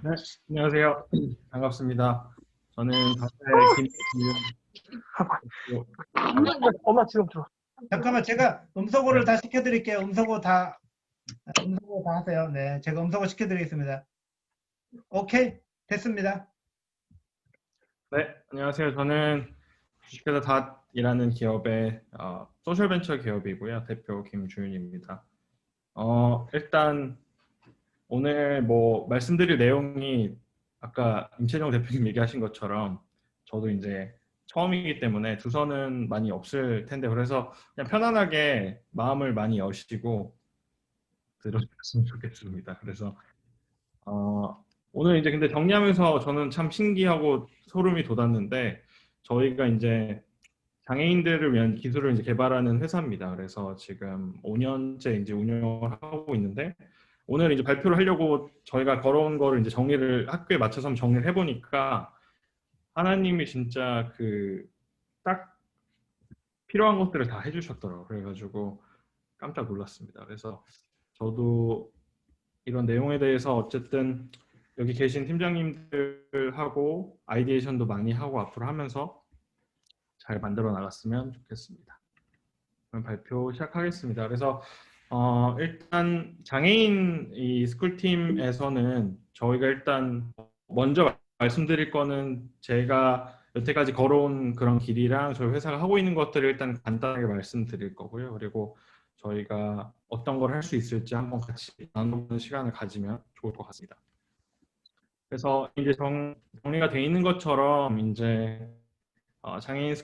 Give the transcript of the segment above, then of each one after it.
네, 안녕하세요. 반갑습니다. 저는 다수의 김. 엄마 지금 들어. 잠깐만, 제가 음성어를 다 시켜드릴게요. 음성어 다 하세요. 네, 제가 음성어 시켜드리겠습니다. 오케이, 됐습니다. 네, 안녕하세요. 저는 주식회사 닷이라는 기업의 소셜벤처 기업이고요. 대표 김주윤입니다. 일단 오늘 뭐 말씀드릴 내용이 아까 임채정 대표님 얘기하신 것처럼 저도 이제 처음이기 때문에 주선은 많이 없을 텐데, 그래서 그냥 편안하게 마음을 많이 여시고 들어주셨으면 좋겠습니다. 그래서 오늘 이제 근데 정리하면서 저는 참 신기하고 소름이 돋았는데, 저희가 이제 장애인들을 위한 기술을 이제 개발하는 회사입니다. 그래서 지금 5년째 이제 운영을 하고 있는데, 오늘 이제 발표를 하려고 저희가 걸어온 거를 이제 정리를 학교에 맞춰서 정리를 해보니까 하나님이 진짜 그 딱 필요한 것들을 다 해주셨더라고요. 그래가지고 깜짝 놀랐습니다. 그래서 저도 이런 내용에 대해서 어쨌든 여기 계신 팀장님들하고 아이디에이션도 많이 하고 앞으로 하면서 잘 만들어 나갔으면 좋겠습니다. 그럼 발표 시작하겠습니다. 그래서 일단 장애인 이 스쿨팀에서는 저희가 일단 먼저 말씀드릴 거는 제가 여태까지 걸어온 그런 길이랑 저희 회사가 하고 있는 것들을 일단 간단하게 말씀드릴 거고요. 그리고 저희가 어떤 걸 할 수 있을지 한번 같이 나눠보는 시간을 가지면 좋을 것 같습니다. 그래서 이제 정리가 돼 있는 것처럼 이제 장애인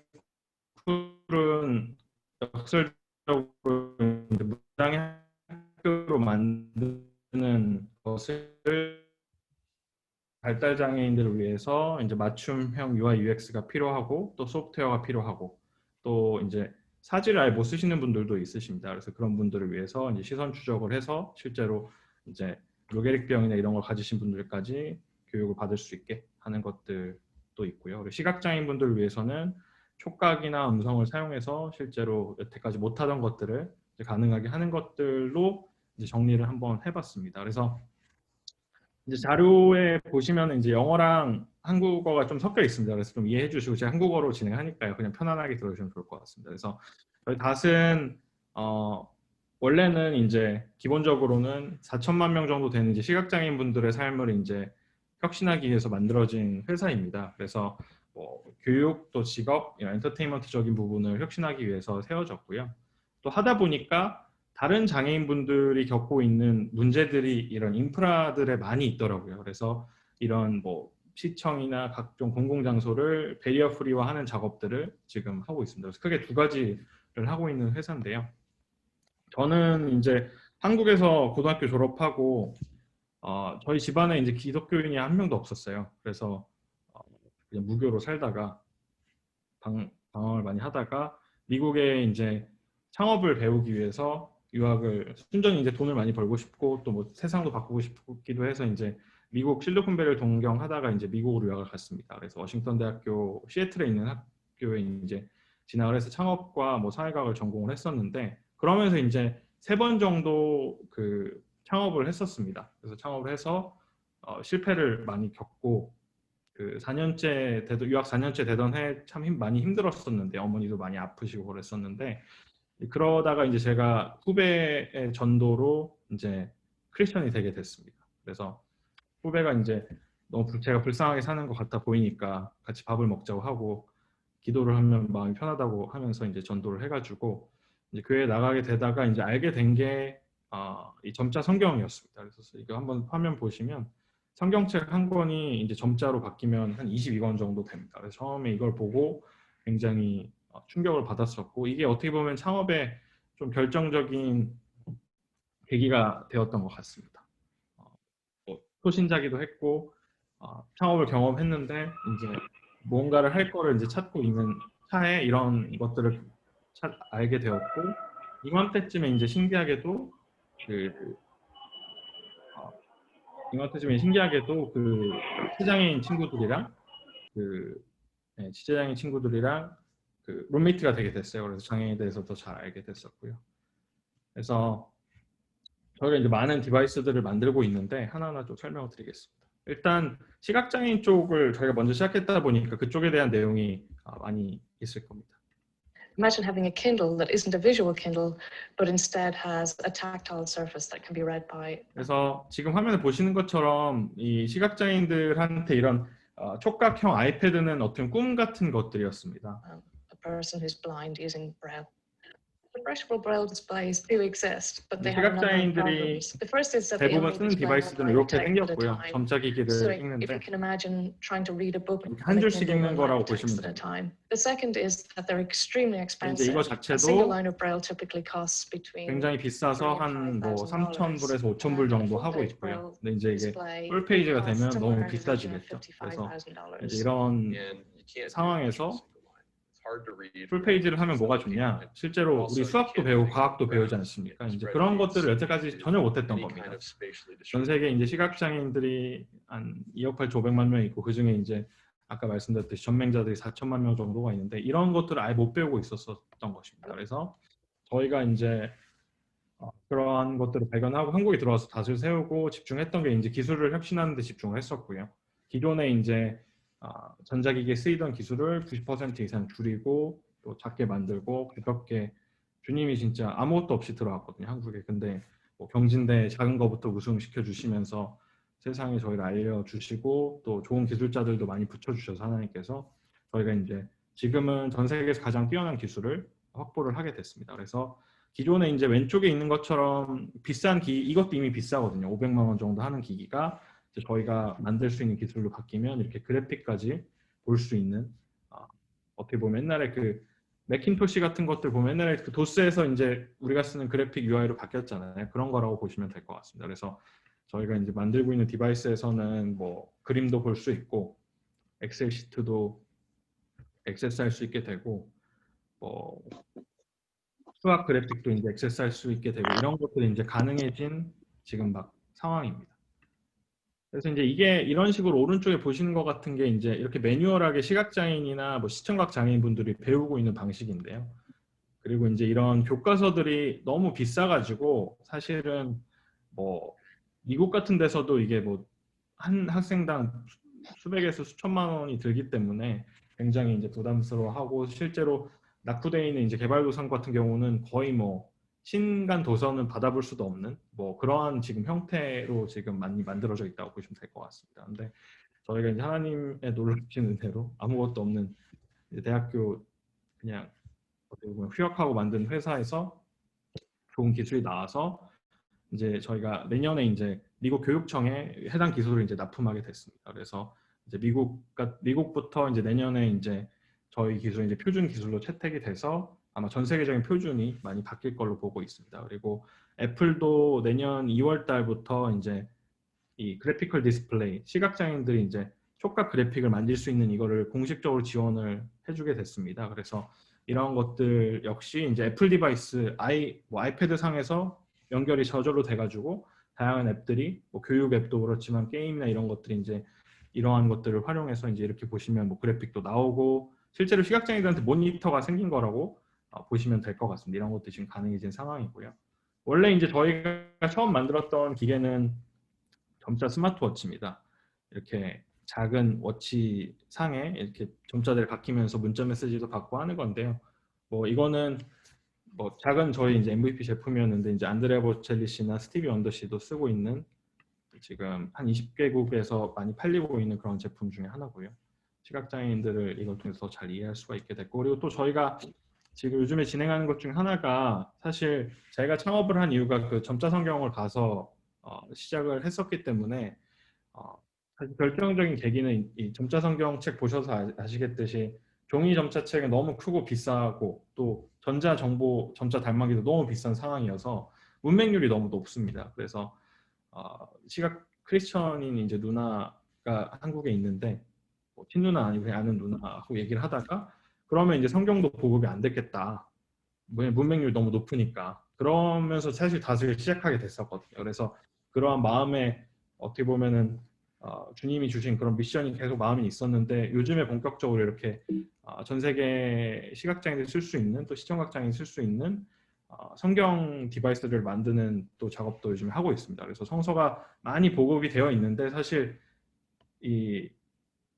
스쿨은 역설적으로 무장애 학교로 만드는 것을 발달 장애인들을 위해서 이제 맞춤형 UI UX가 필요하고, 또 소프트웨어가 필요하고, 또 이제 사지를 아예 못 쓰시는 분들도 있으십니다. 그래서 그런 분들을 위해서 이제 시선 추적을 해서 실제로 이제 로게릭병이나 이런 걸 가지신 분들까지 교육을 받을 수 있게 하는 것들도 있고요. 그리고 시각장애인 분들을 위해서는 촉각이나 음성을 사용해서 실제로 여태까지 못하던 것들을 이제 가능하게 하는 것들로 이제 정리를 한번 해봤습니다. 그래서 이제 자료에 보시면 이제 영어랑 한국어가 좀 섞여 있습니다. 그래서 좀 이해해 주시고, 제가 한국어로 진행하니까요. 그냥 편안하게 들어주시면 좋을 것 같습니다. 그래서 저희 닷은 원래는 이제 기본적으로는 4천만 명 정도 되는 이제 시각장애인 분들의 삶을 이제 혁신하기 위해서 만들어진 회사입니다. 그래서 뭐 교육, 또 직업, 이런 엔터테인먼트적인 부분을 혁신하기 위해서 세워졌고요. 또 하다 보니까 다른 장애인분들이 겪고 있는 문제들이 이런 인프라들에 많이 있더라고요. 그래서 이런 뭐 시청이나 각종 공공장소를 베리어 프리화하는 작업들을 지금 하고 있습니다. 그래서 크게 두 가지를 하고 있는 회사인데요. 저는 이제 한국에서 고등학교 졸업하고 저희 집안에 이제 기독교인이 한 명도 없었어요. 그래서 그냥 무교로 살다가 방황을 많이 하다가 미국에 이제 창업을 배우기 위해서 유학을, 순전히 이제 돈을 많이 벌고 싶고 또 뭐 세상도 바꾸고 싶기도 해서 이제 미국 실리콘밸리를 동경하다가 이제 미국으로 유학을 갔습니다. 그래서 워싱턴 대학교 시애틀에 있는 학교에 이제 진학을 해서 창업과 뭐 사회과학을 전공을 했었는데, 그러면서 이제 3번 정도 그 창업을 했었습니다. 그래서 창업을 해서 실패를 많이 겪고, 그 4년째 유학 4년째 되던 해 참 많이 힘들었었는데, 어머니도 많이 아프시고 그랬었는데, 그러다가 이제 제가 후배의 전도로 이제 크리스천이 되게 됐습니다. 그래서 후배가 이제 너무 제가 불쌍하게 사는 것 같아 보이니까 같이 밥을 먹자고 하고, 기도를 하면 마음이 편하다고 하면서 이제 전도를 해가지고 이제 교회에 나가게 되다가 이제 알게 된 게 이 점자 성경이었습니다. 그래서 이거 한번 화면 보시면 성경책 한 권이 이제 점자로 바뀌면 한 22권 정도 됩니다. 그래서 처음에 이걸 보고 굉장히 충격을 받았었고, 이게 어떻게 보면 창업의 좀 결정적인 계기가 되었던 것 같습니다. 초신자기도 했고 창업을 경험했는데, 이제 뭔가를 할 거를 이제 찾고 있는 차에 이런 것들을 알게 되었고, 이맘때쯤에 이제 신기하게도 그 지체장애인 친구들이랑 지체장애인 친구들이랑 그 룸메이트가 되게 됐어요. 그래서 장애인에 대해서 더 잘 알게 됐었고요. 그래서 저희가 이제 많은 디바이스들을 만들고 있는데 하나하나 좀 설명을 드리겠습니다. 일단 시각장애인 쪽을 저희가 먼저 시작했다 보니까 그쪽에 대한 내용이 많이 있을 겁니다. Imagine having a Kindle that isn't a visual Kindle, but instead has a tactile surface that can be read by. 그래서 지금 화면에 보시는 것처럼 이 시각장애인들한테 이런 촉각형 아이패드는 어떤 꿈 같은 것들이었습니다. A person who's blind using Braille. Brushable Braille displays do exist, but they have a number of 시각장애인들이 problems. The first is that they 대부분 only 쓰는 display 디바이스들은 one 이렇게 text at a 생겼고요. time. 점자기기를 So if 읽는데 you can imagine trying to read a book 한 on a 줄씩 Kindle, 읽는 one line 거라고 of text 보시면 at a 됩니다. time. The second is that they're extremely 이제 expensive. 이거 A single 자체도 line of Braille typically costs between 굉장히 비싸서 한 뭐 3,000불에서 5,000불 정도 하고 있고요. 근데 이제 이게 풀 페이지가 되면 너무 비싸지겠죠. 그래서 이제 이런 상황에서 풀 페이지를 하면 뭐가 좋냐? 실제로 우리 수학도 배우고 과학도 배우지 않습니까? 이제 그런 것들을 여태까지 전혀 못했던 겁니다. 전 세계 이제 시각장애인들이 한 2억 8,500만 명 있고 그 중에 이제 아까 말씀드렸듯이 전맹자들이 4천만 명 정도가 있는데 이런 것들을 아예 못 배우고 있었던 것입니다. 그래서 저희가 이제 그러한 것들을 발견하고 한국에 들어와서 닷을 세우고 집중했던 게 이제 기술을 혁신하는 데 집중을 했었고요. 기존에 이제 전자기기에 쓰이던 기술을 90% 이상 줄이고 또 작게 만들고 가볍게 주님이 진짜 아무것도 없이 들어왔거든요, 한국에. 근데 뭐 경진대 작은 거부터 우승시켜 주시면서 세상에 저희를 알려주시고 또 좋은 기술자들도 많이 붙여주셔서 하나님께서 저희가 이제 지금은 전 세계에서 가장 뛰어난 기술을 확보를 하게 됐습니다. 그래서 기존에 이제 왼쪽에 있는 것처럼 비싼 기기, 이것도 이미 비싸거든요. 500만 원 정도 하는 기기가 이제 저희가 만들 수 있는 기술로 바뀌면 이렇게 그래픽까지 볼 수 있는 어떻게 보면 옛날에 그 매킨토시 같은 것들 보면 옛날에 그 도스에서 이제 우리가 쓰는 그래픽 UI로 바뀌었잖아요. 그런 거라고 보시면 될 것 같습니다. 그래서 저희가 이제 만들고 있는 디바이스에서는 뭐 그림도 볼 수 있고 엑셀 시트도 액세스할 수 있게 되고 뭐 수학 그래픽도 이제 액세스할 수 있게 되고 이런 것들이 이제 가능해진 지금 막 상황입니다. 그래서 이제 이게 이런 식으로 오른쪽에 보시는 것 같은 게 이제 이렇게 매뉴얼하게 시각장애인이나 뭐 시청각 장애인분들이 배우고 있는 방식인데요. 그리고 이제 이런 교과서들이 너무 비싸가지고 사실은 뭐 미국 같은 데서도 이게 뭐 한 학생당 수백에서 수천만 원이 들기 때문에 굉장히 이제 부담스러워하고 실제로 낙후되어 있는 이제 개발도상 같은 경우는 거의 뭐 신간 도서는 받아볼 수도 없는 뭐 그러한 지금 형태로 지금 많이 만들어져 있다고 보시면 될 것 같습니다. 근데 저희가 이제 하나님의 놀라신 은혜로 아무것도 없는 이제 대학교 그냥 어떻게 보면 휴학하고 만든 회사에서 좋은 기술이 나와서 이제 저희가 내년에 이제 미국 교육청에 해당 기술을 이제 납품하게 됐습니다. 그래서 이제 미국부터 이제 내년에 이제 저희 기술이 이제 표준 기술로 채택이 돼서 아마 전 세계적인 표준이 많이 바뀔 걸로 보고 있습니다. 그리고 애플도 내년 2월 달부터 이제 이 그래피컬 디스플레이 시각장애인들이 이제 촉각 그래픽을 만들 수 있는 이거를 공식적으로 지원을 해주게 됐습니다. 그래서 이런 것들 역시 이제 애플 디바이스 아이패드 상에서 연결이 저절로 돼가지고 다양한 앱들이 뭐 교육 앱도 그렇지만 게임이나 이런 것들이 이제 이러한 것들을 활용해서 이제 이렇게 보시면 뭐 그래픽도 나오고 실제로 시각장애인들한테 모니터가 생긴 거라고 보시면 될 것 같습니다. 이런 것도 지금 가능해진 상황이고요. 원래 이제 저희가 처음 만들었던 기계는 점자 스마트워치입니다. 이렇게 작은 워치 상에 이렇게 점자들이 바뀌면서 문자 메시지도 받고 하는 건데요. 뭐 이거는 뭐 작은 저희 이제 MVP 제품이었는데 이제 안드레아 보첼리 씨나 스티비 원더 씨도 쓰고 있는 지금 한 20개국에서 많이 팔리고 있는 그런 제품 중에 하나고요. 시각장애인들을 이걸 통해서 더 잘 이해할 수가 있게 됐고 그리고 또 저희가 지금 요즘에 진행하는 것 중에 하나가 사실 제가 창업을 한 이유가 그 점자 성경을 가서 시작을 했었기 때문에 사실 결정적인 계기는 이 점자 성경 책 보셔서 아시겠듯이 종이 점자 책은 너무 크고 비싸고 또 전자 정보 점자 달막이도 너무 비싼 상황이어서 문맹률이 너무 높습니다. 그래서 시각 크리스천인 이제 누나가 한국에 있는데 뭐 친누나 아니고 그냥 아는 누나하고 얘기를 하다가 그러면 이제 성경도 보급이 안 됐겠다. 문맹률 너무 높으니까. 그러면서 사실 닷을 시작하게 됐었거든요. 그래서 그러한 마음에 어떻게 보면은 주님이 주신 그런 미션이 계속 마음에 있었는데 요즘에 본격적으로 이렇게 전 세계 시각장애인들이 쓸 수 있는 또 시청각장애인이 쓸 수 있는 성경 디바이스들을 만드는 또 작업도 요즘에 하고 있습니다. 그래서 성서가 많이 보급이 되어 있는데 사실 이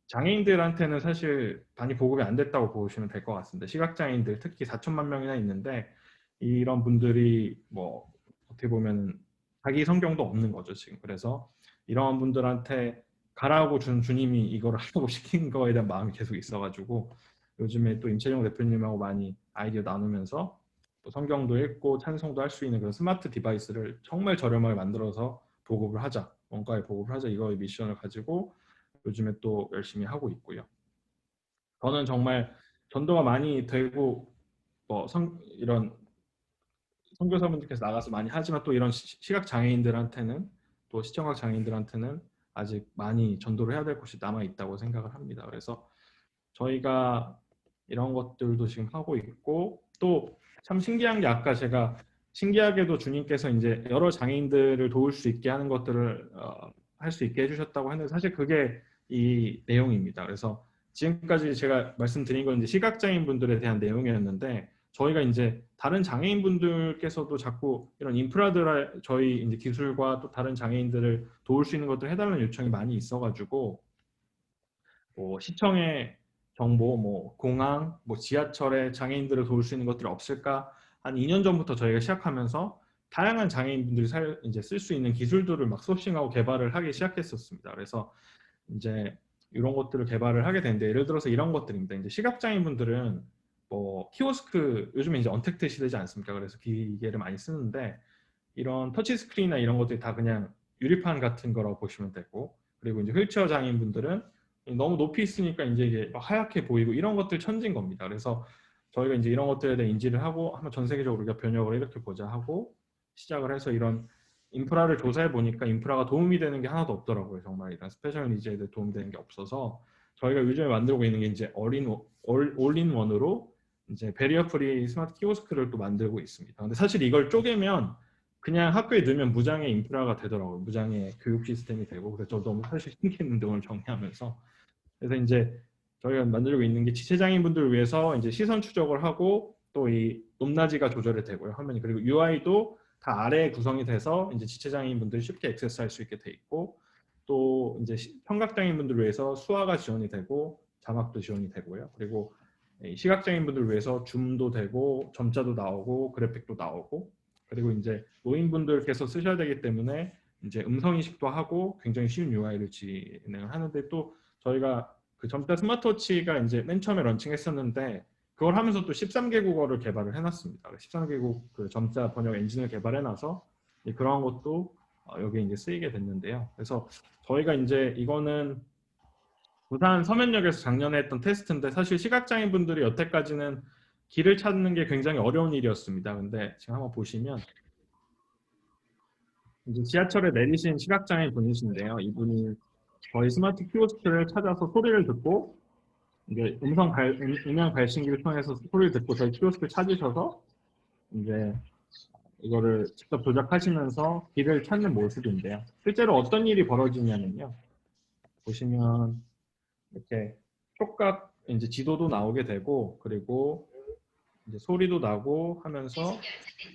장애인들한테는 사실 많이 보급이 안 됐다고 보시면 될 것 같습니다. 시각장애인들 특히 4천만 명이나 있는데 이런 분들이 뭐 어떻게 보면 자기 성경도 없는 거죠 지금. 그래서 이런 분들한테 가라고 준 주님이 이거를 하라고 시킨 거에 대한 마음이 계속 있어가지고 요즘에 또 임채정 대표님하고 많이 아이디어 나누면서 또 성경도 읽고 찬송도 할 수 있는 그런 스마트 디바이스를 정말 저렴하게 만들어서 보급을 하자, 원가에 보급을 하자 이거의 미션을 가지고 요즘에 또 열심히 하고 있고요. 저는 정말 전도가 많이 되고 이런 선교사분들께서 나가서 많이 하지만 또 이런 시각 장애인들한테는 또 시청각 장애인들한테는 아직 많이 전도를 해야 될 곳이 남아 있다고 생각을 합니다. 그래서 저희가 이런 것들도 지금 하고 있고 또 참 신기한 게 아까 제가 신기하게도 주님께서 이제 여러 장애인들을 도울 수 있게 하는 것들을 할 수 있게 해주셨다고 했는데 사실 그게 이 내용입니다. 그래서 지금까지 제가 말씀드린 건 이제 시각장애인 분들에 대한 내용이었는데 저희가 이제 다른 장애인 분들께서도 자꾸 이런 인프라들 저희 이제 기술과 또 다른 장애인들을 도울 수 있는 것들 해달라는 요청이 많이 있어가지고 뭐 시청의 정보, 뭐 공항, 뭐 지하철에 장애인들을 도울 수 있는 것들이 없을까? 한 2년 전부터 저희가 시작하면서 다양한 장애인분들이 이제 쓸 수 있는 기술들을 막 소싱하고 개발을 하기 시작했었습니다. 그래서 이제 이런 것들을 개발을 하게 되는데 예를 들어서 이런 것들입니다. 이제 시각장애인분들은 뭐 키오스크 요즘에 이제 언택트 시대지 않습니까? 그래서 기계를 많이 쓰는데 이런 터치 스크린이나 이런 것들이 다 그냥 유리판 같은 거라고 보시면 되고 그리고 이제 휠체어 장애인분들은 너무 높이 있으니까 이제 이게 막 하얗게 보이고 이런 것들 천진 겁니다. 그래서 저희가 이제 이런 것들에 대해 인지를 하고 한번 전 세계적으로 우리가 변혁을 이렇게 보자 하고 시작을 해서 이런 인프라를 조사해 보니까 인프라가 도움이 되는 게 하나도 없더라고요. 정말 이런 스페셜 니즈에 대해 도움이 되는 게 없어서 저희가 요즘에 만들고 있는 게 이제 올인원으로 이제 베리어 프리 스마트 키오스크를 또 만들고 있습니다. 근데 사실 이걸 쪼개면 그냥 학교에 넣으면 무장애 인프라가 되더라고요. 무장애 교육 시스템이 되고 그래서 저도 너무 사실 신기했는데 오늘 정리하면서 그래서 이제 저희가 만들고 있는 게 지체장애인분들을 위해서 이제 시선 추적을 하고 또 이 높낮이가 조절이 되고요. 화면이 그리고 UI도 다 아래 구성이 돼서 이제 지체장애인분들이 쉽게 액세스할 수 있게 돼 있고 또 이제 청각장애인분들을 위해서 수화가 지원이 되고 자막도 지원이 되고요. 그리고 시각장애인분들을 위해서 줌도 되고 점자도 나오고 그래픽도 나오고 그리고 이제 노인분들께서 쓰셔야 되기 때문에 이제 음성 인식도 하고 굉장히 쉬운 UI를 진행을 하는데 또 저희가 그 점자 스마트워치가 이제 맨 처음에 런칭했었는데 그걸 하면서 또 13개국어를 개발을 해놨습니다. 13개국 그 점자 번역 엔진을 개발해놔서 그런 것도 여기에 이제 쓰이게 됐는데요. 그래서 저희가 이제 이거는 부산 서면역에서 작년에 했던 테스트인데 사실 시각장애인 분들이 여태까지는 길을 찾는 게 굉장히 어려운 일이었습니다. 근데 지금 한번 보시면 이제 지하철에 내리신 시각장애인 분이신데요. 이분이 저희 스마트 키오스크를 찾아서 소리를 듣고 이제 음향 발신기를 통해서 소리를 듣고 저희 키오스크를 찾으셔서 이제 이거를 직접 조작하시면서 길을 찾는 모습인데요. 실제로 어떤 일이 벌어지냐면요. 보시면 이렇게 촉각 이제 지도도 나오게 되고 그리고 이제 소리도 나고 하면서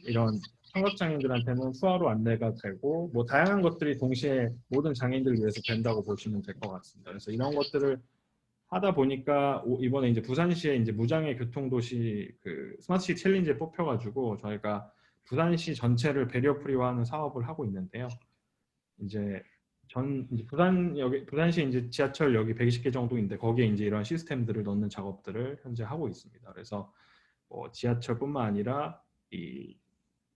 이런 청각장애인들한테는 수화로 안내가 되고 뭐 다양한 것들이 동시에 모든 장애인들을 위해서 된다고 보시면 될 것 같습니다. 그래서 이런 것들을 하다 보니까 이번에 이제 부산시에 이제 무장애 교통도시 그 스마트시 챌린지에 뽑혀가지고 저희가 부산시 전체를 배리어 프리화하는 사업을 하고 있는데요. 이제 이제 부산시 이제 지하철역이 120개 정도인데 거기에 이제 이런 시스템들을 넣는 작업들을 현재 하고 있습니다. 그래서 뭐 지하철뿐만 아니라 이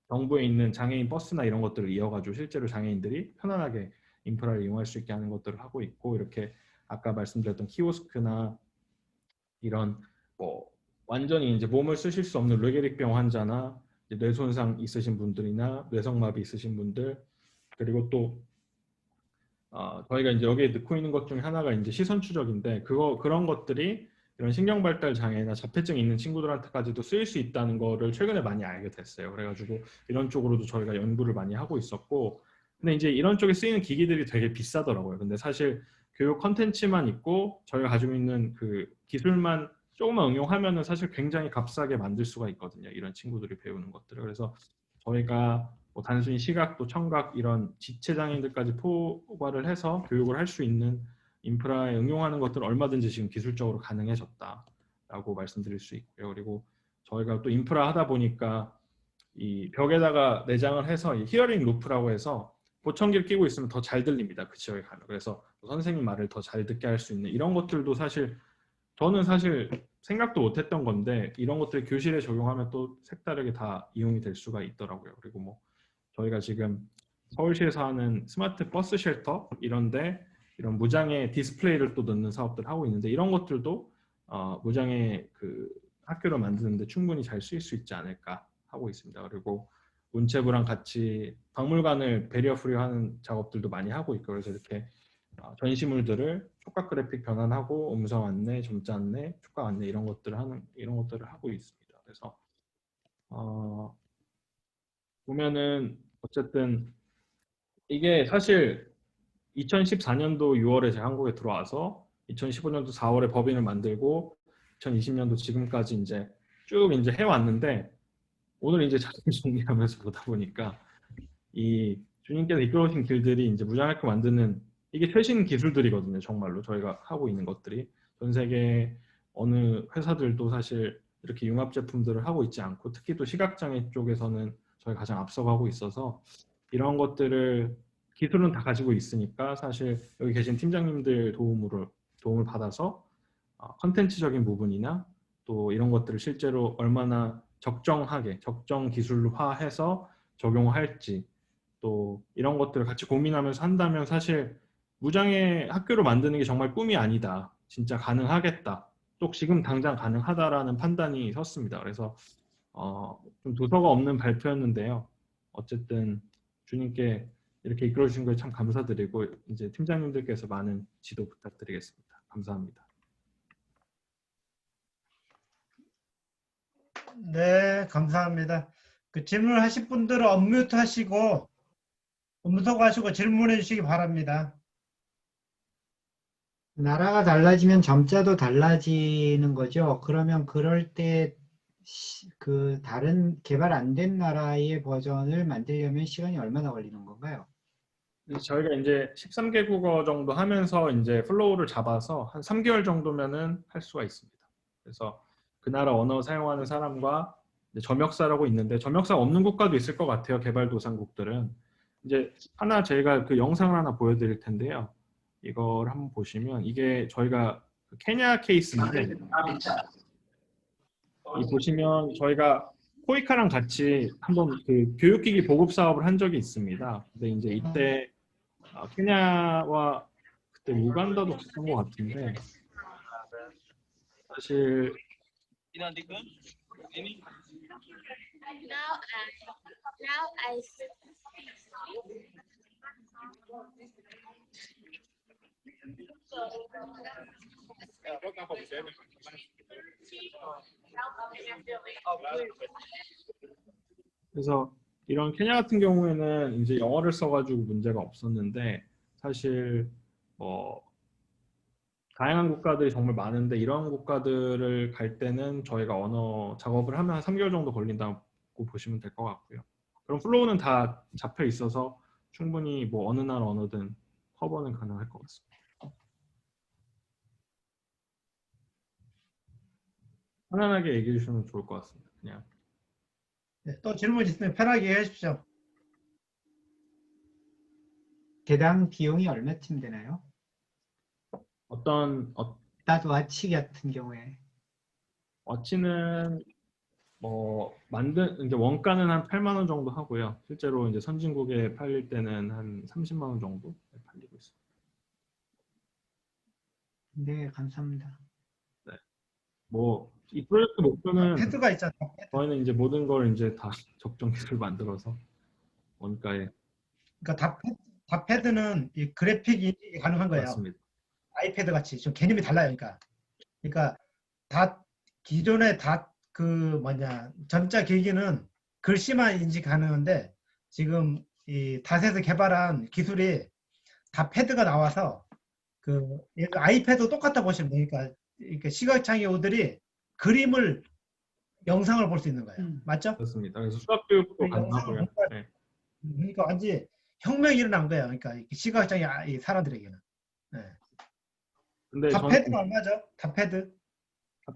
정부에 있는 장애인 버스나 이런 것들을 이어가지고 실제로 장애인들이 편안하게 인프라를 이용할 수 있게 하는 것들을 하고 있고 이렇게 아까 말씀드렸던 키오스크나 이런 뭐 완전히 이제 몸을 쓰실 수 없는 뇌계릭병 환자나 뇌손상 있으신 분들이나 뇌성마비 있으신 분들 그리고 또 저희가 이제 여기에 넣고 있는 것 중에 하나가 이제 시선 추적인데 그런 것들이 이런 신경발달 장애나 자폐증이 있는 친구들한테까지도 쓰일 수 있다는 거를 최근에 많이 알게 됐어요. 그래가지고 이런 쪽으로도 저희가 연구를 많이 하고 있었고 근데 이제 이런 쪽에 쓰이는 기기들이 되게 비싸더라고요. 근데 사실 교육 컨텐츠만 있고 저희가 가지고 있는 그 기술만 조금만 응용하면은 사실 굉장히 값싸게 만들 수가 있거든요. 이런 친구들이 배우는 것들을. 그래서 저희가 뭐 단순히 시각 또 청각 이런 지체 장애인들까지 포괄을 해서 교육을 할 수 있는 인프라에 응용하는 것들은 얼마든지 지금 기술적으로 가능해졌다라고 말씀드릴 수 있고요. 그리고 저희가 또 인프라 하다 보니까 이 벽에다가 내장을 해서 이 히어링 루프라고 해서 보청기를 끼고 있으면 더 잘 들립니다. 그 지역에 가면. 그래서 선생님 말을 더 잘 듣게 할 수 있는 이런 것들도 사실 저는 사실 생각도 못했던 건데 이런 것들 교실에 적용하면 또 색다르게 다 이용이 될 수가 있더라고요. 그리고 뭐 저희가 지금 서울시에서 하는 스마트 버스 쉘터 이런데 이런 무장애 디스플레이를 또 넣는 사업들 하고 있는데 이런 것들도 무장애 그 학교를 만드는데 충분히 잘 쓰일 수 있지 않을까 하고 있습니다. 그리고 문체부랑 같이 박물관을 베리어 프리하는 작업들도 많이 하고 있고 그래서 이렇게 전시물들을 촉각 그래픽 변환하고 음성 안내, 점자 안내, 촉각 안내 이런 것들을 하고 있습니다. 그래서 보면은 어쨌든 이게 사실 2014년도 6월에 제가 한국에 들어와서 2015년도 4월에 법인을 만들고 2020년도 지금까지 이제 쭉 이제 해왔는데 오늘 이제 자료 정리하면서 보다 보니까 이 주님께서 이끌어오신 길들이 이제 무장학교 만드는 이게 최신 기술들이거든요. 정말로 저희가 하고 있는 것들이 전 세계 어느 회사들도 사실 이렇게 융합 제품들을 하고 있지 않고 특히 또 시각장애 쪽에서는 저희 가장 앞서가고 있어서 이런 것들을 기술은 다 가지고 있으니까 사실 여기 계신 팀장님들 도움을 받아서 컨텐츠적인 부분이나 또 이런 것들을 실제로 얼마나 적정하게 적정 기술화해서 적용할지 또 이런 것들을 같이 고민하면서 한다면 사실 무장애 학교를 만드는 게 정말 꿈이 아니다. 진짜 가능하겠다. 또 지금 당장 가능하다라는 판단이 섰습니다. 그래서 좀 도서가 없는 발표였는데요. 어쨌든 주님께 이렇게 이끌어 주신 거에 참 감사드리고 이제 팀장님들께서 많은 지도 부탁드리겠습니다. 감사합니다. 네, 감사합니다. 그 질문하실 분들은 언뮤트 하시고 음소거하시고 질문해 주시기 바랍니다. 나라가 달라지면 점자도 달라지는 거죠. 그러면 그럴 때 그 다른 개발 안 된 나라의 버전을 만들려면 시간이 얼마나 걸리는 건가요? 저희가 이제 13개 국어 정도 하면서 이제 플로우를 잡아서 한 3개월 정도면은 할 수가 있습니다. 그래서 그 나라 언어 사용하는 사람과 이제 점역사라고 있는데 점역사가 없는 국가도 있을 것 같아요. 개발도상국들은. 이제 하나 저희가 그 영상을 하나 보여드릴 텐데요. 이걸 한번 보시면 이게 저희가 그 케냐 케이스인데 이 보시면 저희가 코이카랑 같이 한번 그 교육기기 보급 사업을 한 적이 있습니다. 근데 이제 이때 케냐와 그때 우간다도 갔던 것 같은데 사실 Now I 그래서 이런 케냐 같은 경우에는 이제 영어를 써가지고 문제가 없었는데 사실 다양한 국가들이 정말 많은데 이런 국가들을 갈 때는 저희가 언어 작업을 하면 한 3개월 정도 걸린다고 보시면 될 것 같고요. 그럼 플로우는 다 잡혀 있어서 충분히 뭐 어느 나라 언어든 커버는 가능할 것 같습니다. 편안하게 얘기해 주시면 좋을 것 같습니다. 그냥. 네, 또 질문 있으면 편하게 하십시오. 개당 비용이 얼마쯤 되나요? 따도 와치 같은 경우에. 워치는 이제 원가는 한 8만 원 정도 하고요. 실제로 이제 선진국에 팔릴 때는 한 30만 원 정도 팔리고 있습니다. 네, 감사합니다. 네. 이 프로젝트 목표는 패드가 있잖아요. 저희는 이제 모든 걸 이제 다 적정 기술 만들어서 원가에 그러니까 닷패드는 이 그래픽 인식이 가능한 거예요. 맞습니다. 아이패드 같이 좀 개념이 달라요. 그러니까 기존의 전자 기기는 글씨만 인식 가능한데 지금 이 닷에서 개발한 기술이 닷패드가 나와서 아이패드 똑같다 보시면 되니까 시각장애우들이 그림을 영상을 볼 수 있는 거예요. 맞죠? 그렇습니다. 그래서 수학 교육도 그 가능하고요. 영상을 네. 그러니까 완전히 혁명이 일어난 거예요. 그러니까 시각장애 이 사람들에게는. 네. 근데 탑패드는 얼마죠? 탑패드?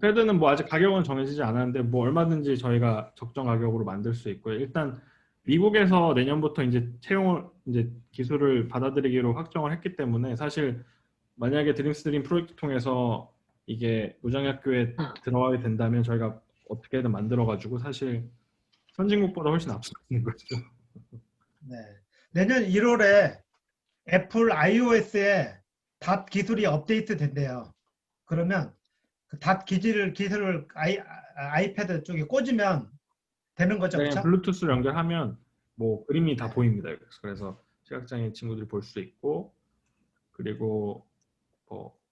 패드는 뭐 아직 가격은 정해지지 않았는데 뭐 얼마든지 저희가 적정 가격으로 만들 수 있고요. 일단 미국에서 내년부터 이제 채용을 이제 기술을 받아들이기로 확정을 했기 때문에 사실 만약에 드림스트림 프로젝트 통해서 이게 무장학교에 들어가게 된다면 저희가 어떻게든 만들어 가지고 사실 선진국보다 훨씬 앞서 있는 거죠. 네. 내년 1월에 애플 iOS에 닷 기술이 업데이트 된대요. 그러면 그 닷 기술을 아이패드 쪽에 꽂으면 되는 거죠, 네, 그렇죠? 블루투스를 연결하면 뭐 그림이 다 네. 보입니다. 그래서 시각장애 친구들이 볼 수 있고 그리고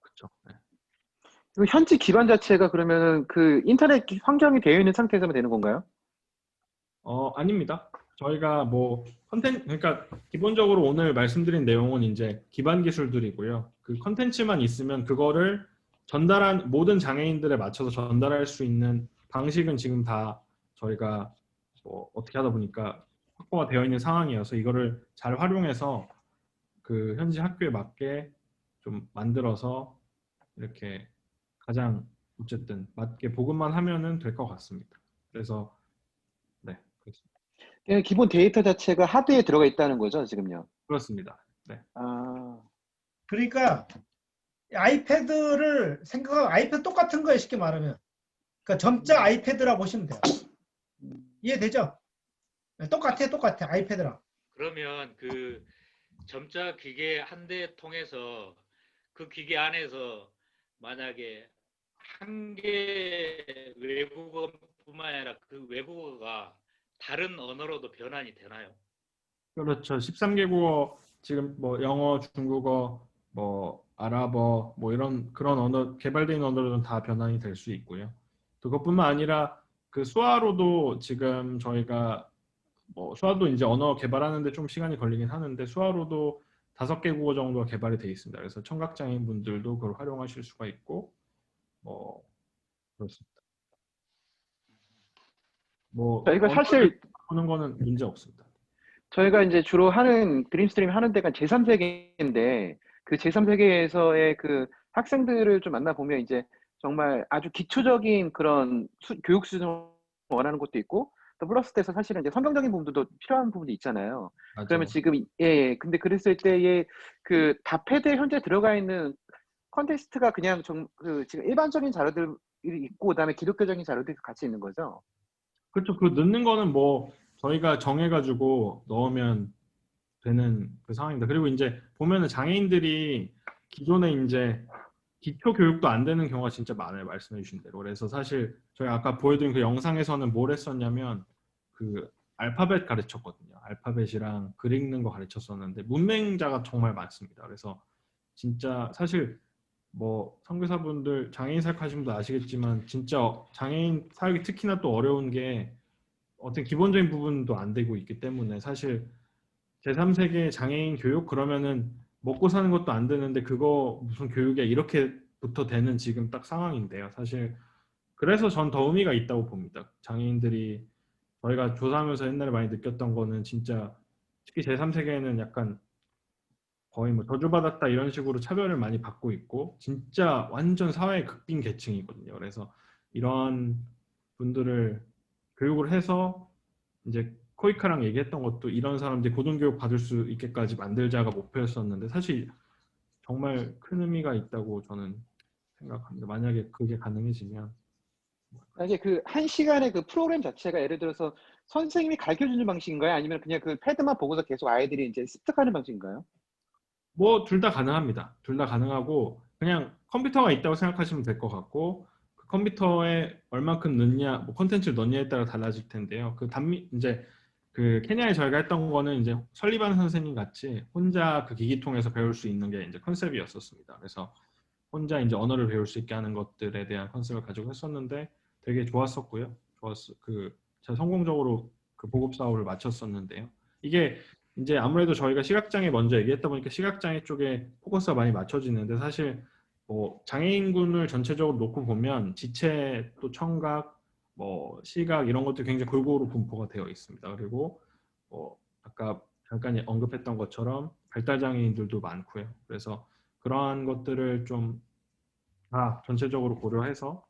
그쵸. 네. 그럼 현지 기반 자체가 그러면은 그 인터넷 환경이 되어 있는 상태에서만 되는 건가요? 아닙니다. 저희가 뭐 그러니까 기본적으로 오늘 말씀드린 내용은 이제 기반 기술들이고요. 그 컨텐츠만 있으면 그거를 모든 장애인들에 맞춰서 전달할 수 있는 방식은 지금 다 저희가 뭐 어떻게 하다 보니까 확보가 되어 있는 상황이어서 이거를 잘 활용해서 그 현지 학교에 맞게 좀 만들어서 이렇게 가장 어쨌든 맞게 보급만 하면은 될 것 같습니다. 그래서 네, 그렇습니다. 그냥 기본 데이터 자체가 하드에 들어가 있다는 거죠, 지금요. 그렇습니다. 네. 아, 그러니까 아이패드를 생각하면 아이패드 똑같은 거예요, 쉽게 말하면. 그러니까 점자 아이패드라고 보시면 돼요. 이해되죠? 네, 똑같아 아이패드랑. 그러면 그 점자 기계 한 대 통해서 그 기계 안에서 만약에 한 개 외국어뿐만 아니라 그 외국어가 다른 언어로도 변환이 되나요? 그렇죠. 13개국어 지금 뭐 영어, 중국어, 뭐 아랍어 뭐 이런 그런 언어 개발된 언어로는 다 변환이 될 수 있고요. 또 그것뿐만 아니라 그 수화로도 지금 저희가 뭐 수화도 이제 언어 개발하는데 좀 시간이 걸리긴 하는데 수화로도 5개 국어 정도가 개발이 돼 있습니다. 그래서 청각장애인 분들도 그걸 활용하실 수가 있고 뭐 그렇습니다. 뭐 저희가 언어를 사실 보는 거는 문제 없습니다. 저희가 이제 주로 하는 드림스트림 하는 데가 제3세계인데 그 제3세계에서의 그 학생들을 좀 만나보면 이제 정말 아주 기초적인 그런 교육 수준을 원하는 것도 있고 또 플러스 돼서 사실은 이제 성경적인 부분도 필요한 부분이 있잖아요. 그러면 맞아요. 지금 근데 그랬을 때의 그 다패드에 현재 들어가 있는 컨텍스트가 그냥 그 지금 일반적인 자료들이 있고 그다음에 기독교적인 자료들이 같이 있는 거죠. 그렇죠. 그 넣는 거는 뭐 저희가 정해가지고 넣으면 되는 그 상황입니다. 그리고 이제 보면은 장애인들이 기존에 이제 기초 교육도 안 되는 경우가 진짜 많아요. 말씀해 주신 대로. 그래서 사실 저희 아까 보여드린 그 영상에서는 뭘 했었냐면 그 알파벳 가르쳤거든요. 알파벳이랑 글 읽는 거 가르쳤었는데 문맹자가 정말 많습니다. 그래서 진짜 사실 뭐 선교사분들 장애인 사역하신 분도 아시겠지만 진짜 장애인 사역이 특히나 또 어려운 게 어떤 기본적인 부분도 안 되고 있기 때문에 사실 제3세계 장애인 교육 그러면은 먹고 사는 것도 안 되는데 그거 무슨 교육에 이렇게부터 되는 지금 딱 상황인데요. 사실 그래서 전 더 의미가 있다고 봅니다. 장애인들이 저희가 조사하면서 옛날에 많이 느꼈던 거는 진짜 특히 제3세계에는 약간 거의 뭐 저주받았다 이런 식으로 차별을 많이 받고 있고 진짜 완전 사회의 극빈 계층이거든요. 그래서 이런 분들을 교육을 해서 이제 코이카랑 얘기했던 것도 이런 사람들이 고등교육 받을 수 있게까지 만들자가 목표였었는데 사실 정말 큰 의미가 있다고 저는 생각합니다. 만약에 그게 가능해지면. 이게 그 1시간의 그 프로그램 자체가 예를 들어서 선생님이 가르쳐 주는 방식인가요? 아니면 그냥 그 패드만 보고서 계속 아이들이 이제 습득하는 방식인가요? 뭐 둘 다 가능합니다. 둘 다 가능하고 그냥 컴퓨터가 있다고 생각하시면 될 것 같고 그 컴퓨터에 얼마큼 넣냐, 뭐 콘텐츠를 넣냐에 따라 달라질 텐데요. 이제 그 케냐에 저희가 했던 거는 이제 설리반 선생님 같이 혼자 그 기기 통해서 배울 수 있는 게 이제 컨셉이었었습니다. 그래서 혼자 이제 언어를 배울 수 있게 하는 것들에 대한 컨셉을 가지고 했었는데 되게 좋았었고요. 제가 성공적으로 그 보급 사업을 마쳤었는데요. 이게 이제 아무래도 저희가 시각장애 먼저 얘기했다 보니까 시각장애 쪽에 포커스가 많이 맞춰지는데 사실 뭐 장애인군을 전체적으로 놓고 보면 지체 또 청각 뭐 시각 이런 것들이 굉장히 골고루 분포가 되어 있습니다. 그리고 뭐 아까 잠깐 언급했던 것처럼 발달 장애인들도 많고요. 그래서 그러한 것들을 좀 다 전체적으로 고려해서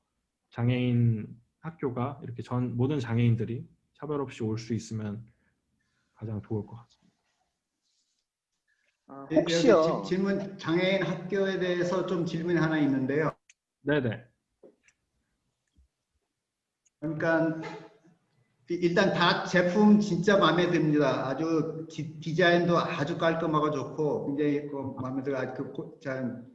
장애인 학교가 이렇게 모든 장애인들이 차별 없이 올 수 있으면 가장 좋을 것 같습니다. 혹시요. 여기 질문, 장애인 학교에 대해서 좀 질문이 하나 있는데요. 네네. 그러니까 일단 다 제품 진짜 마음에 듭니다. 아주 디자인도 아주 깔끔하고 좋고 굉장히 마음에 들어요. 전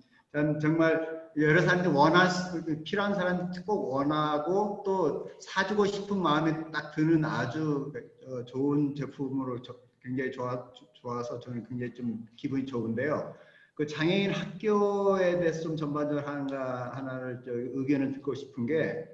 정말 여러 사람들이 필요한 사람들이 꼭 원하고 또 사주고 싶은 마음이 딱 드는 아주 좋은 제품으로 굉장히 좋아서 저는 굉장히 좀 기분이 좋은데요. 그 장애인 학교에 대해서 좀 전반적으로 하나를 의견을 듣고 싶은 게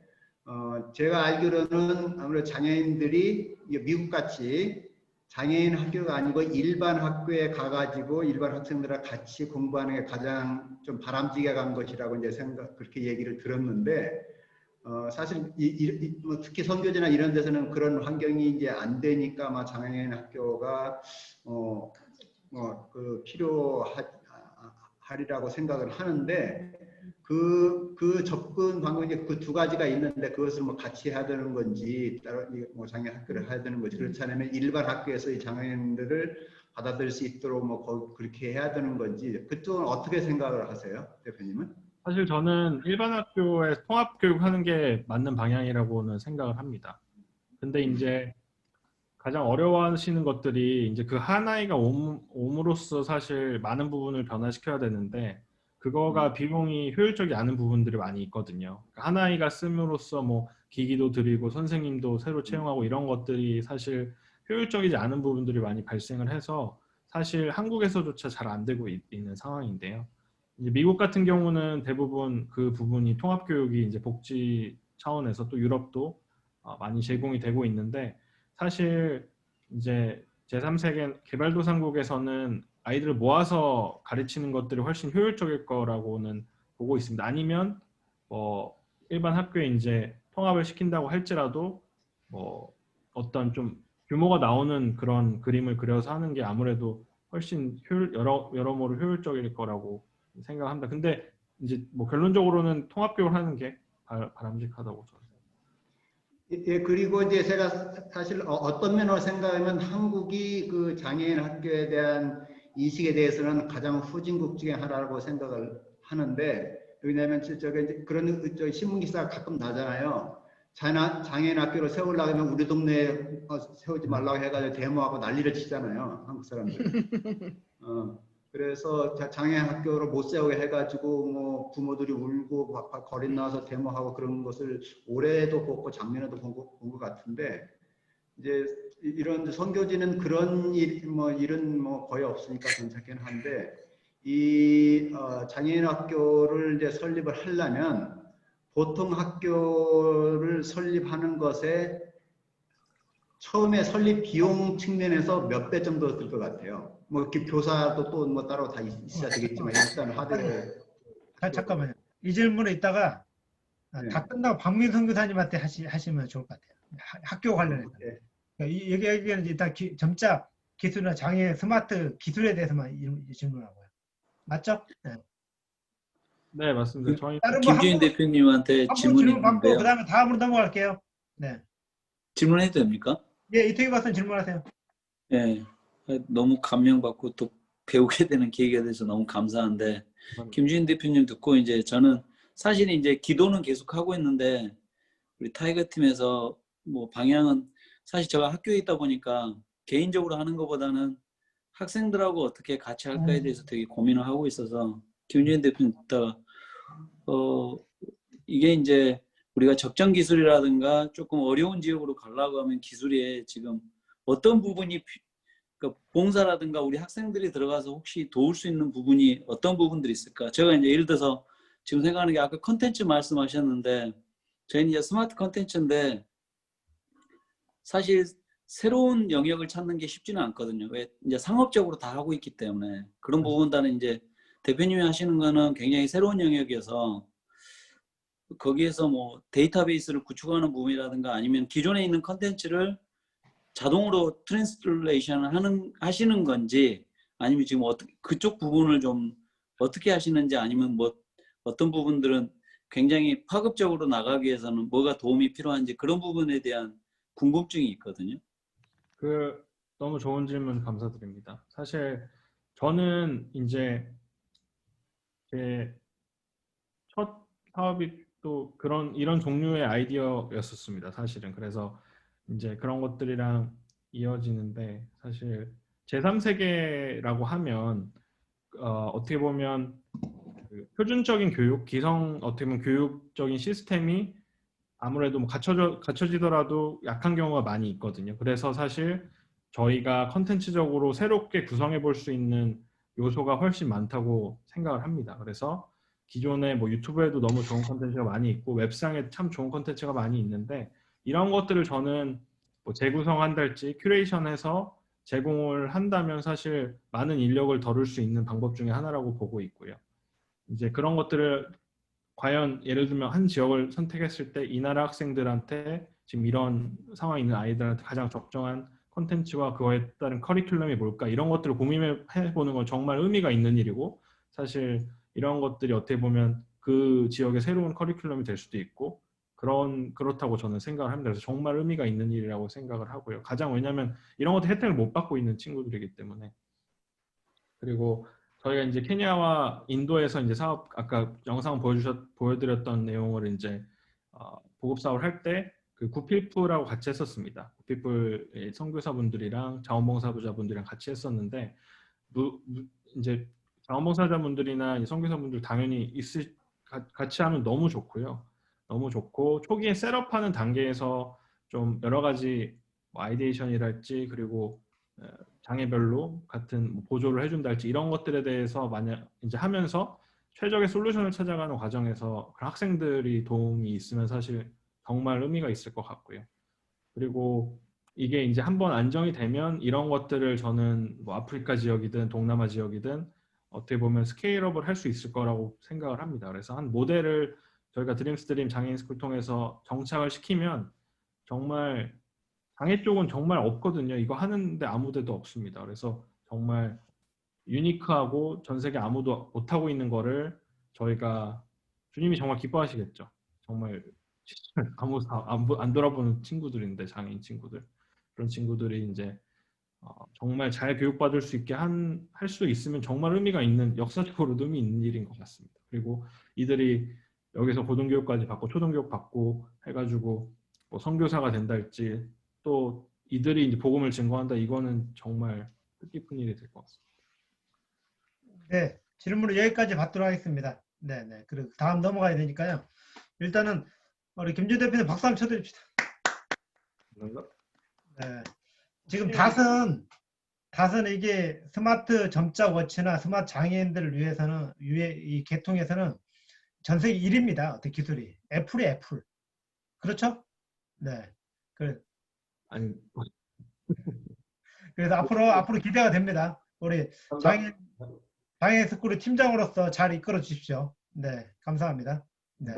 제가 알기로는 아무래도 장애인들이 미국같이 장애인 학교가 아니고 일반 학교에 가가지고 일반 학생들과 같이 공부하는 게 가장 좀 바람직해 간 것이라고 이제 그렇게 얘기를 들었는데 사실 뭐 특히 선교지나 이런 데서는 그런 환경이 이제 안 되니까 아마 장애인 학교가 필요하리라고 생각을 하는데 그 접근 방법이 그 두 가지가 있는데 그것을 뭐 같이 해야 되는 건지 따로 뭐 장애인 학교를 해야 되는 건지 그렇지 않으면 일반 학교에서 이 장애인들을 받아들일 수 있도록 뭐 그렇게 해야 되는 건지 그쪽은 어떻게 생각을 하세요, 대표님은? 사실 저는 일반 학교에 통합교육 하는 게 맞는 방향이라고는 생각을 합니다. 근데 이제 가장 어려워하시는 것들이 이제 그 한 아이가 옴으로써 사실 많은 부분을 변화시켜야 되는데 그거가 비용이 효율적이 않은 부분들이 많이 있거든요. 한 아이가 씀으로써 뭐 기기도 드리고 선생님도 새로 채용하고 이런 것들이 사실 효율적이지 않은 부분들이 많이 발생을 해서 사실 한국에서조차 잘 안 되고 있는 상황인데요. 이제 미국 같은 경우는 대부분 그 부분이 통합교육이 이제 복지 차원에서 또 유럽도 많이 제공이 되고 있는데 사실 이제 제3세계 개발도상국에서는 아이들을 모아서 가르치는 것들이 훨씬 효율적일 거라고는 보고 있습니다. 아니면 뭐 일반 학교에 이제 통합을 시킨다고 할지라도 뭐 어떤 좀 규모가 나오는 그런 그림을 그려서 하는 게 아무래도 훨씬 여러모로 효율적일 거라고 생각합니다. 근데 이제 뭐 결론적으로는 통합교육을 하는 게 바람직하다고 저는. 예, 그리고 이제 제가 사실 어떤 면으로 생각하면 한국이 그 장애인 학교에 대한 인식에 대해서는 가장 후진국 중에 하나라고 생각을 하는데 왜냐하면 저게 그런 신문 기사가 가끔 나잖아요. 장애인 학교를 세우려고 하면 우리 동네에 세우지 말라고 해가지고 데모하고 난리를 치잖아요. 한국 사람들. 그래서 장애인 학교를 못 세우게 해가지고 뭐 부모들이 울고 거리 나와서 데모하고 그런 것을 올해도 봤고 작년에도 본 것 같은데 이제 이런 선교지는 그런 일은 뭐 거의 없으니까 괜찮긴 한데 이 장애인 학교를 이제 설립을 하려면 보통 학교를 설립하는 것에 처음에 설립 비용 측면에서 몇 배 정도 들 것 같아요. 뭐 이렇게 교사도 또 뭐 따로 다 있어야 되겠지만 일단 하되. 잠깐만요. 이 질문을 이따가 네. 다 끝나고 박민성 교사님한테 하시면 좋을 것 같아요. 학교 관련해서. 네. 이 얘기는 일단 점자 기술이나 장애 스마트 기술에 대해서만 질문하고요. 맞죠? 네. 네, 맞습니다. 저희 다른 뭐 김주인 대표님한테 질문이 질문 받고 있는데요. 그다음에 다음으로 넘어갈게요. 네. 질문해도 됩니까? 예, 이태기 박사님 질문하세요. 네. 너무 감명받고 또 배우게 되는 계기가 돼서 너무 감사한데 김주인 대표님 듣고 이제 저는 사실 이제 기도는 계속 하고 있는데 우리 타이거 팀에서 뭐 방향은 사실 제가 학교에 있다 보니까 개인적으로 하는 것보다는 학생들하고 어떻게 같이 할까에 대해서 되게 고민을 하고 있어서 김주인 대표님 듣다가 이게 이제 우리가 적정 기술이라든가 조금 어려운 지역으로 가려고 하면 기술에 지금 어떤 부분이 그러니까 봉사라든가 우리 학생들이 들어가서 혹시 도울 수 있는 부분이 어떤 부분들이 있을까? 제가 이제 예를 들어서 지금 생각하는 게 아까 컨텐츠 말씀하셨는데 저희는 이제 스마트 컨텐츠인데 사실 새로운 영역을 찾는 게 쉽지는 않거든요. 왜 이제 상업적으로 다 하고 있기 때문에 그런 부분들은 이제 대표님이 하시는 거는 굉장히 새로운 영역이어서 거기에서 뭐 데이터베이스를 구축하는 부분이라든가 아니면 기존에 있는 컨텐츠를 자동으로 트랜스레이션 하시는 건지 아니면 지금 그쪽 부분을 좀 어떻게 하시는지 아니면 뭐 어떤 부분들은 굉장히 파급적으로 나가기 위해서는 뭐가 도움이 필요한지 그런 부분에 대한 궁금증이 있거든요. 너무 좋은 질문 감사드립니다. 사실 저는 이제 제 첫 사업이 또 이런 종류의 아이디어였었습니다. 사실은. 그래서 이제 그런 것들이랑 이어지는데, 사실 제3세계라고 하면 어떻게 보면 그 표준적인 어떻게 보면 교육적인 시스템이 아무래도 뭐 갖춰지더라도 약한 경우가 많이 있거든요. 그래서 사실 저희가 컨텐츠적으로 새롭게 구성해 볼 수 있는 요소가 훨씬 많다고 생각을 합니다. 그래서 기존에 뭐 유튜브에도 너무 좋은 컨텐츠가 많이 있고 웹상에 참 좋은 컨텐츠가 많이 있는데, 이런 것들을 저는 뭐 재구성한달지 큐레이션해서 제공을 한다면 사실 많은 인력을 덜을 수 있는 방법 중에 하나라고 보고 있고요. 이제 그런 것들을 과연 예를 들면 한 지역을 선택했을 때 이 나라 학생들한테 지금 이런 상황에 있는 아이들한테 가장 적정한 콘텐츠와 그거에 따른 커리큘럼이 뭘까, 이런 것들을 고민해 보는 건 정말 의미가 있는 일이고, 사실 이런 것들이 어떻게 보면 그 지역의 새로운 커리큘럼이 될 수도 있고 그렇다고 저는 생각을 합니다. 그래서 정말 의미가 있는 일이라고 생각을 하고요. 왜냐하면 이런 것도 혜택을 못 받고 있는 친구들이기 때문에. 그리고 저희가 이제 케냐와 인도에서 이제 사업, 아까 영상 보여드렸던 내용을 이제 보급 사업을 할 때 그 구필프라고 같이 했었습니다. 구필프 선교사분들이랑 자원봉사자분들이랑 같이 했었는데, 이제 자원봉사자분들이나 선교사분들 당연히 같이 하면 너무 좋고요. 너무 좋고, 초기에 셋업하는 단계에서 좀 여러 가지 뭐 아이디에이션이랄지, 그리고 장애별로 같은 뭐 보조를 해준달지, 이런 것들에 대해서 만약 이제 하면서 최적의 솔루션을 찾아가는 과정에서 그 학생들이 도움이 있으면 사실 정말 의미가 있을 것 같고요. 그리고 이게 이제 한번 안정이 되면 이런 것들을 저는 뭐 아프리카 지역이든 동남아 지역이든 어떻게 보면 스케일업을 할 수 있을 거라고 생각을 합니다. 그래서 한 모델을 저희가 드림스트림 장애인 스쿨 통해서 정착을 시키면, 정말 장애 쪽은 정말 없거든요. 이거 하는데 아무 데도 없습니다. 그래서 정말 유니크하고 전 세계 아무도 못하고 있는 거를 저희가, 주님이 정말 기뻐하시겠죠. 정말 안 돌아보는 친구들인데, 장애인 친구들, 그런 친구들이 이제 정말 잘 교육받을 수 있게 할 수 있으면 정말 의미가 있는, 역사적으로도 의미 있는 일인 것 같습니다. 그리고 이들이 여기서 고등교육까지 받고 초등교육 받고 해가지고 뭐 선교사가 된달지, 또 이들이 이제 복음을 증거한다, 이거는 정말 뜻깊은 일이 될 것 같습니다. 네, 질문을 여기까지 받도록 하겠습니다. 네네. 그리고 다음 넘어가야 되니까요. 일단은 우리 김준 대표님 박수 한번 쳐드립시다. 네. 지금 닷은 이게 스마트 점자 워치나 스마트 장애인들을 위해서는 이 계통에서는 전 세계 1위입니다. 어떤 기술이 애플이 애플. 그렇죠? 네. 아니, 그래서 앞으로 기대가 됩니다. 우리 장애인 스쿨의 팀장으로서 잘 이끌어 주십시오. 네, 감사합니다. 네.